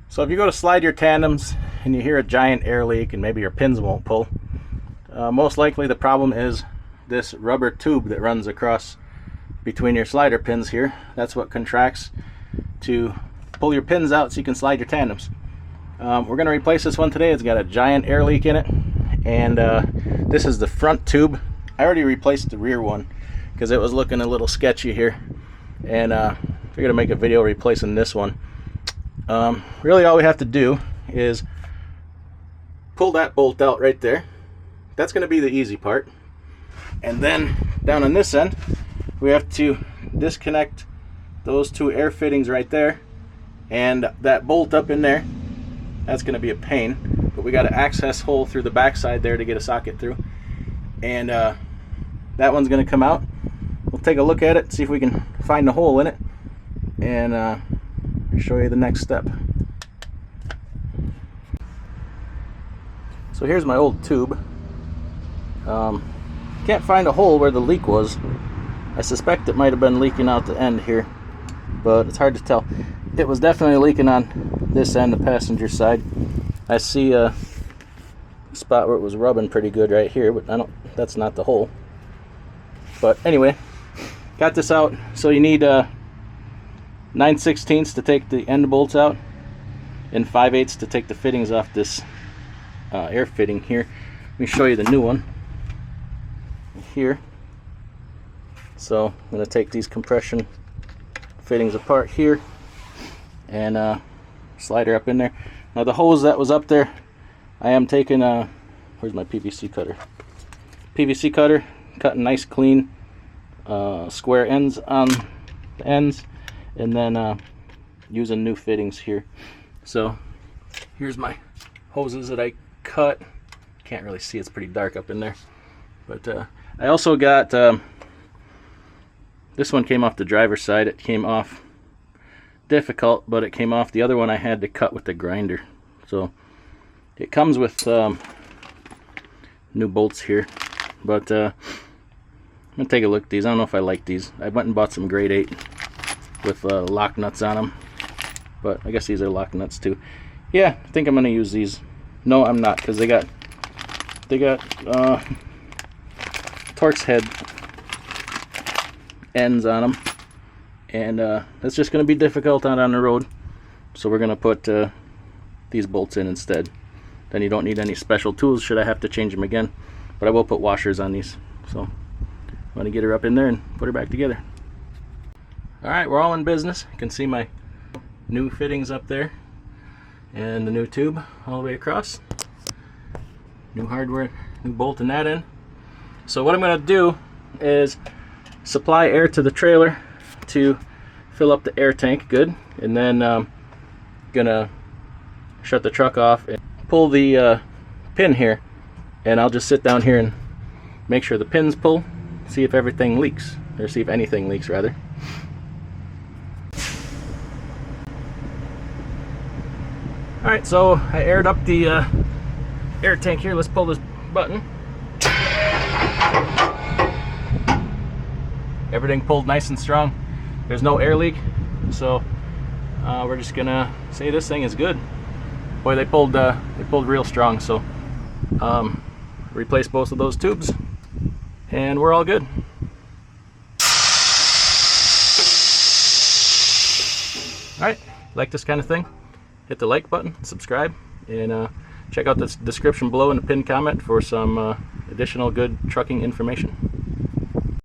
So if you go to slide your tandems and you hear a giant air leak and maybe your pins won't pull, most likely the problem is this rubber tube that runs across between your slider pins here. That's what contracts to pull your pins out so you can slide your tandems. We're going to replace this one today. It's got a giant air leak in it, and this is the front tube. I already replaced the rear one because it was looking a little sketchy here, and figured to make a video replacing this one. Really all we have to do is pull that bolt out right there. That's going to be the easy part. And then down on this end we have to disconnect those two air fittings right there, and that bolt up in there, that's going to be a pain, but we got an access hole through the back side there to get a socket through, and that one's going to come out. We'll take a look at it, see if we can find the hole in it, and show you the next step. So here's my old tube. Can't find a hole where the leak was. I suspect it might have been leaking out the end here, but it's hard to tell. It was definitely leaking on this end, the passenger side. I see a spot where it was rubbing pretty good right here, but that's not the hole. But anyway, got this out. So you need 9/16 to take the end bolts out and 5/8 to take the fittings off this air fitting here. Let me show you the new one here. So I'm going to take these compression fittings apart here and slide her up in there. Now the hose that was up there, I am taking where's my PVC cutter? PVC cutter, cutting nice clean square ends on the ends, and then using new fittings here. So here's my hoses that I cut. Can't really see, it's pretty dark up in there, but I also got this one came off the driver's side. It came off difficult, but it came off. The other one I had to cut with the grinder. So it comes with new bolts here, but I'm gonna take a look at these. I don't know if I like these. I went and bought some grade 8 with lock nuts on them, but I guess these are lock nuts too. Yeah, I think I'm gonna use these. No, I'm not, because they got Torx head ends on them, and that's just going to be difficult out on the road. So we're going to put these bolts in instead. Then you don't need any special tools should I have to change them again, but I will put washers on these. So I'm going to get her up in there and put her back together. Alright, we're all in business. You can see my new fittings up there and the new tube all the way across. New hardware, new bolt in that end. So what I'm going to do is supply air to the trailer to fill up the air tank good, and then gonna shut the truck off and pull the pin here, and I'll just sit down here and make sure the pins pull, see if everything leaks, or see if anything leaks rather. Alright, so I aired up the air tank here. Let's pull this button. Everything pulled nice and strong. There's no air leak, so we're just gonna say this thing is good. Boy, they pulled real strong. So replace both of those tubes, and we're all good. All right, like this kind of thing, hit the like button, subscribe, and check out the description below in the pinned comment for some additional good trucking information.